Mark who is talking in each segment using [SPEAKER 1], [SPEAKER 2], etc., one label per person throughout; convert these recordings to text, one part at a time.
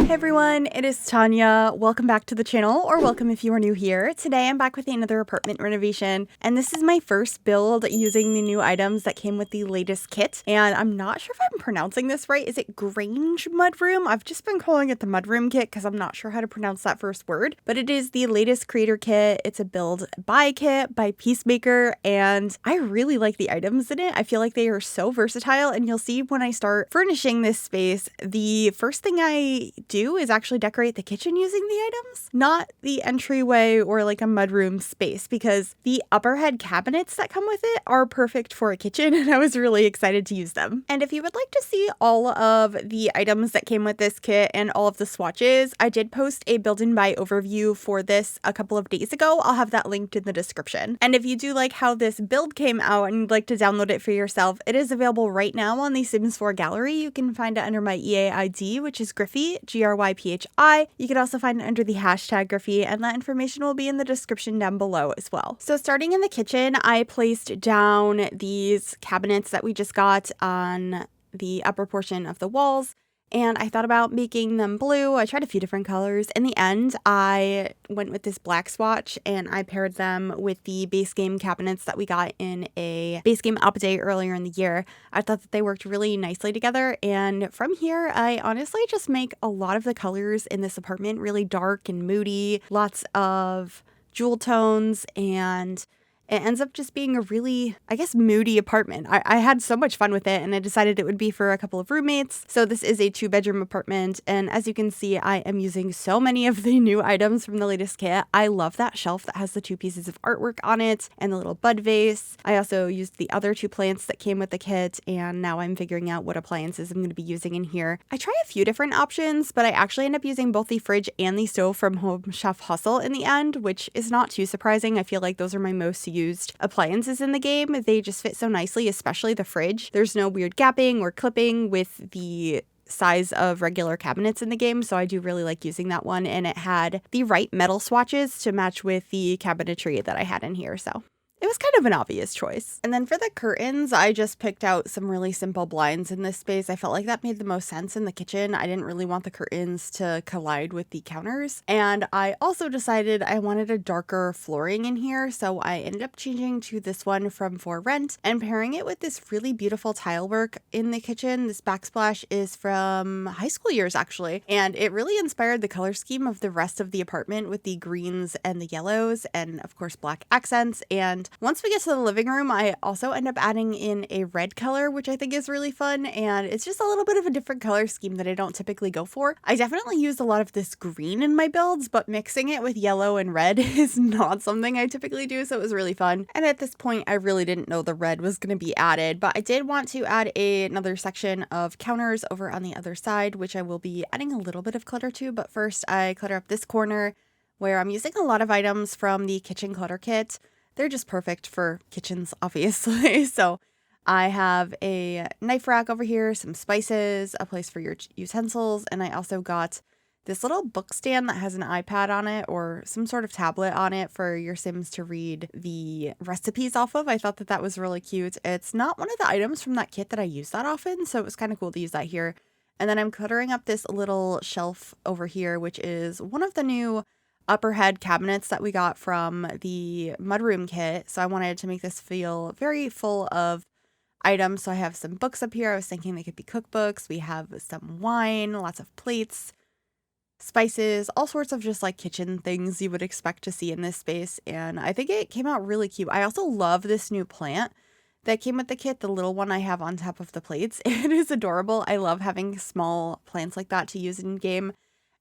[SPEAKER 1] Hey everyone, it is Tanya. Welcome back to the channel, or welcome if you are new here. Today I'm back with another apartment renovation, and this is my first build using the new items that came with the latest kit. And I'm not sure if I'm pronouncing this right. Is it Grange Mudroom? I've just been calling it the Mudroom Kit because I'm not sure how to pronounce that first word. But it is the latest creator kit. It's a build buy kit by Peacemaker, and I really like the items in it. I feel like they are so versatile, and you'll see when I start furnishing this space, the first thing I do is actually decorate the kitchen using the items, not the entryway or like a mudroom space, because the upper head cabinets that come with it are perfect for a kitchen, and I was really excited to use them. And if you would like to see all of the items that came with this kit and all of the swatches, I did post a build and buy overview for this a couple of days ago. I'll have that linked in the description. And if you do like how this build came out and you'd like to download it for yourself, it is available right now on the Sims 4 gallery. You can find it under my EA ID, which is Gryphi, Gryphi. You can also find it under the hashtag Gryphi, and that information will be in the description down below as well. So starting in the kitchen, I placed down these cabinets that we just got on the upper portion of the walls, and I thought about making them blue. I tried a few different colors. In the end, I went with this black swatch, and I paired them with the base game cabinets that we got in a base game update earlier in the year. I thought that they worked really nicely together, and from here, I honestly just make a lot of the colors in this apartment really dark and moody, lots of jewel tones, and it ends up just being a really, I guess, moody apartment. I had so much fun with it, and I decided it would be for a couple of roommates. So this is a 2-bedroom apartment, and as you can see, I am using so many of the new items from the latest kit. I love that shelf that has the 2 pieces of artwork on it and the little bud vase. I also used the other 2 plants that came with the kit, and now I'm figuring out what appliances I'm going to be using in here. I try a few different options, but I actually end up using both the fridge and the stove from Home Chef Hustle in the end, which is not too surprising. I feel like those are my most used appliances in the game. They just fit so nicely, especially the fridge. There's no weird gapping or clipping with the size of regular cabinets in the game, so I do really like using that one, and it had the right metal swatches to match with the cabinetry that I had in here, so it was kind of an obvious choice. And then for the curtains, I just picked out some really simple blinds in this space. I felt like that made the most sense in the kitchen. I didn't really want the curtains to collide with the counters. And I also decided I wanted a darker flooring in here, so I ended up changing to this one from For Rent and pairing it with this really beautiful tile work in the kitchen. This backsplash is from high school years, actually, and it really inspired the color scheme of the rest of the apartment with the greens and the yellows and, of course, black accents. And once we get to the living room, I also end up adding in a red color, which I think is really fun, and it's just a little bit of a different color scheme that I don't typically go for. I definitely used a lot of this green in my builds, but mixing it with yellow and red is not something I typically do, so it was really fun. And at this point, I really didn't know the red was going to be added, but I did want to add another section of counters over on the other side, which I will be adding a little bit of clutter to, but first I clutter up this corner where I'm using a lot of items from the kitchen clutter kit. They're just perfect for kitchens, obviously. So I have a knife rack over here, some spices, a place for your utensils, and I also got this little book stand that has an iPad on it or some sort of tablet on it for your Sims to read the recipes off of. I thought that that was really cute. It's not one of the items from that kit that I use that often, so it was kind of cool to use that here. And then I'm cluttering up this little shelf over here, which is one of the new upper head cabinets that we got from the Mudroom Kit. So I wanted to make this feel very full of items. So I have some books up here. I was thinking they could be cookbooks. We have some wine, lots of plates, spices, all sorts of just like kitchen things you would expect to see in this space. And I think it came out really cute. I also love this new plant that came with the kit, the little one I have on top of the plates. It is adorable. I love having small plants like that to use in game.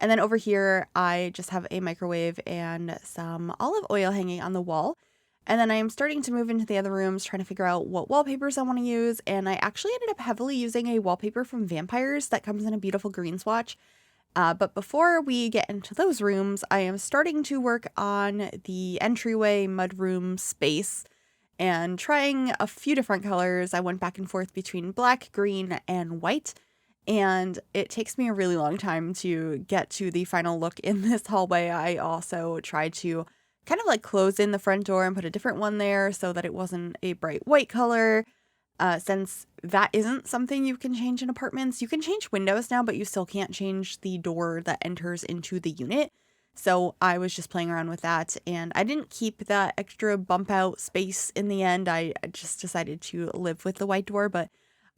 [SPEAKER 1] And then over here, I just have a microwave and some olive oil hanging on the wall. And then I am starting to move into the other rooms, trying to figure out what wallpapers I want to use. And I actually ended up heavily using a wallpaper from Vampires that comes in a beautiful green swatch. But before we get into those rooms, I am starting to work on the entryway mudroom space and trying a few different colors. I went back and forth between black, green, and white. And it takes me a really long time to get to the final look in this hallway. I also tried to kind of like close in the front door and put a different one there so that it wasn't a bright white color. since that isn't something you can change in apartments. You can change windows now, but you still can't change the door that enters into the unit. So I was just playing around with that, and I didn't keep that extra bump out space in the end. I just decided to live with the white door, but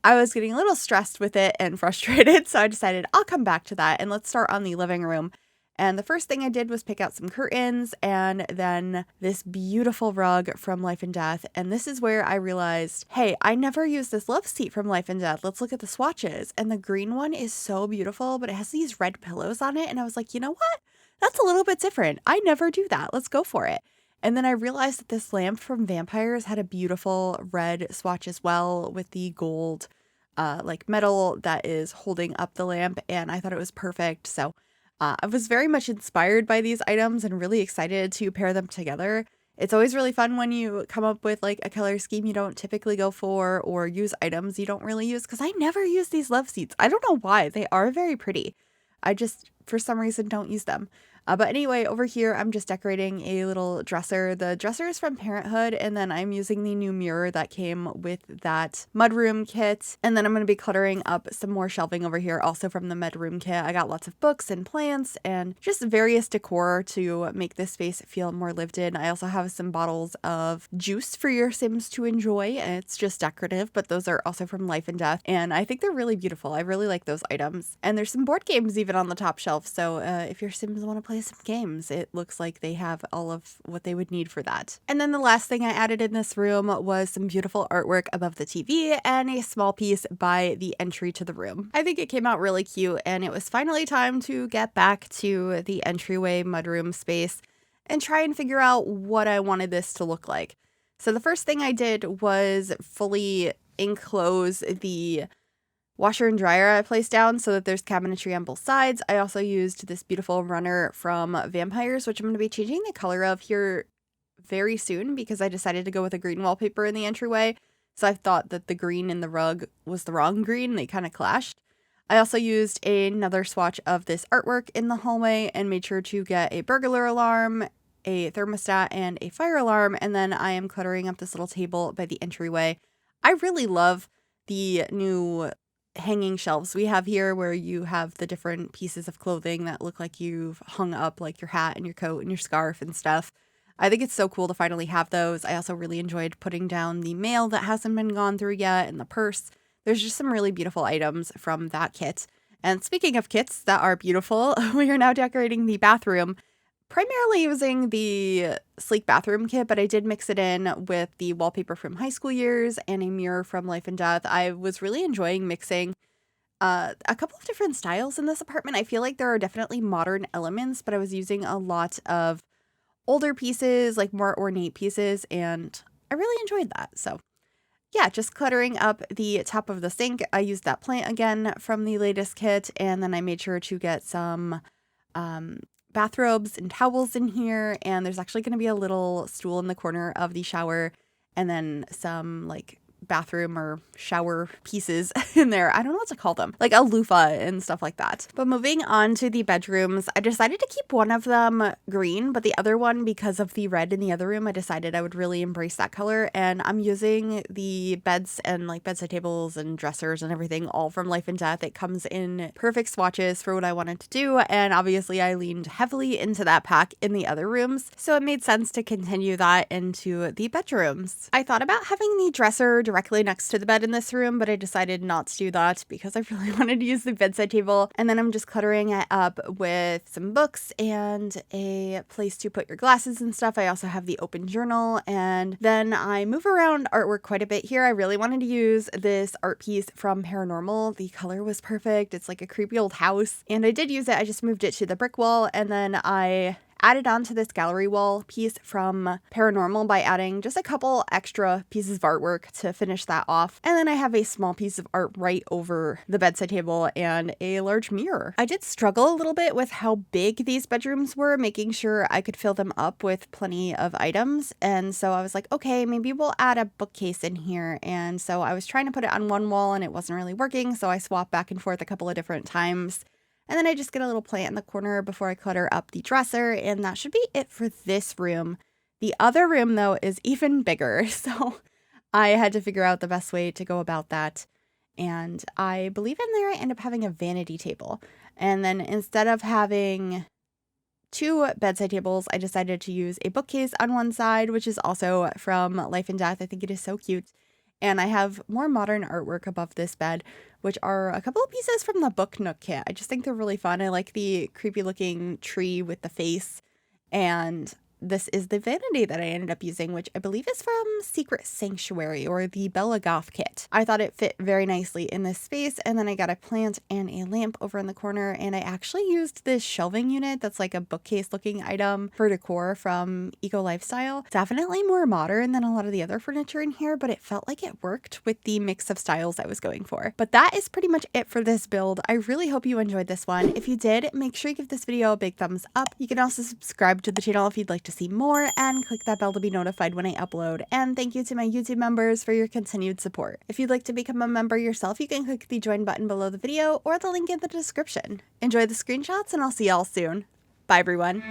[SPEAKER 1] I was getting a little stressed with it and frustrated, so I decided I'll come back to that, and let's start on the living room. And the first thing I did was pick out some curtains and then this beautiful rug from Life and Death. And this is where I realized, hey, I never used this love seat from Life and Death. Let's look at the swatches. And the green one is so beautiful, but it has these red pillows on it. And I was like, you know what? That's a little bit different. I never do that. Let's go for it. And then I realized that this lamp from Vampires had a beautiful red swatch as well with the gold like metal that is holding up the lamp. And I thought it was perfect. So I was very much inspired by these items and really excited to pair them together. It's always really fun when you come up with like a color scheme you don't typically go for or use items you don't really use, because I never use these love seats. I don't know why. They are very pretty. I just, for some reason, don't use them. But anyway, over here, I'm just decorating a little dresser. The dresser is from Parenthood, and then I'm using the new mirror that came with that mudroom kit. And then I'm going to be cluttering up some more shelving over here, also from the mudroom kit. I got lots of books and plants and just various decor to make this space feel more lived in. I also have some bottles of juice for your Sims to enjoy. It's just decorative, but those are also from Life and Death, and I think they're really beautiful. I really like those items. And there's some board games even on the top shelf, so if your Sims want to play some games, it looks like they have all of what they would need for that. And then the last thing I added in this room was some beautiful artwork above the TV and a small piece by the entry to the room. I think it came out really cute, and it was finally time to get back to the entryway mudroom space and try and figure out what I wanted this to look like. So the first thing I did was fully enclose the washer and dryer I placed down so that there's cabinetry on both sides. I also used this beautiful runner from Vampires, which I'm going to be changing the color of here very soon because I decided to go with a green wallpaper in the entryway. So I thought that the green in the rug was the wrong green. They kind of clashed. I also used another swatch of this artwork in the hallway and made sure to get a burglar alarm, a thermostat, and a fire alarm. And then I am cluttering up this little table by the entryway. I really love the new hanging shelves we have here where you have the different pieces of clothing that look like you've hung up, like your hat and your coat and your scarf and stuff. I think it's so cool to finally have those. I also really enjoyed putting down the mail that hasn't been gone through yet and the purse. There's just some really beautiful items from that kit. And speaking of kits that are beautiful, we are now decorating the bathroom, primarily using the sleek bathroom kit, but I did mix it in with the wallpaper from high school years and a mirror from Life and Death. I was really enjoying mixing a couple of different styles in this apartment. I feel like there are definitely modern elements, but I was using a lot of older pieces, like more ornate pieces, and I really enjoyed that. So yeah, just cluttering up the top of the sink. I used that plant again from the latest kit, and then I made sure to get some bathrobes and towels in here, and there's actually going to be a little stool in the corner of the shower and then some like bathroom or shower pieces in there. I don't know what to call them, like a loofah and stuff like that. But moving on to the bedrooms, I decided to keep one of them green, but the other one, because of the red in the other room, I decided I would really embrace that color. And I'm using the beds and like bedside tables and dressers and everything all from Life and Death. It comes in perfect swatches for what I wanted to do, and obviously I leaned heavily into that pack in the other rooms, so it made sense to continue that into the bedrooms. I thought about having the dresser directly next to the bed in this room, but I decided not to do that because I really wanted to use the bedside table. And then I'm just cluttering it up with some books and a place to put your glasses and stuff. I also have the open journal, and then I move around artwork quite a bit here. I really wanted to use this art piece from Paranormal. The color was perfect. It's like a creepy old house, and I did use it. I just moved it to the brick wall, and then I added on to this gallery wall piece from Paranormal by adding just a couple extra pieces of artwork to finish that off. And then I have a small piece of art right over the bedside table and a large mirror. I did struggle a little bit with how big these bedrooms were, making sure I could fill them up with plenty of items. And so I was like, okay, maybe we'll add a bookcase in here. And so I was trying to put it on one wall and it wasn't really working, so I swapped back and forth a couple of different times. And then I just get a little plant in the corner before I clutter up the dresser, and that should be it for this room. The other room, though, is even bigger. So I had to figure out the best way to go about that. And I believe in there I end up having a vanity table. And then instead of having 2 bedside tables, I decided to use a bookcase on one side, which is also from Life and Death. I think it is so cute. And I have more modern artwork above this bed, which are a couple of pieces from the Book Nook kit. I just think they're really fun. I like the creepy looking tree with the face, and this is the vanity that I ended up using, which I believe is from Secret Sanctuary or the Bella Goth kit. I thought it fit very nicely in this space, and then I got a plant and a lamp over in the corner, and I actually used this shelving unit that's like a bookcase looking item for decor from Eco Lifestyle. Definitely more modern than a lot of the other furniture in here, but it felt like it worked with the mix of styles I was going for. But that is pretty much it for this build. I really hope you enjoyed this one. If you did, make sure you give this video a big thumbs up. You can also subscribe to the channel if you'd like to see more, and click that bell to be notified when I upload. And thank you to my YouTube members for your continued support. If you'd like to become a member yourself, you can click the join button below the video or the link in the description. Enjoy the screenshots, and I'll see y'all soon. Bye everyone.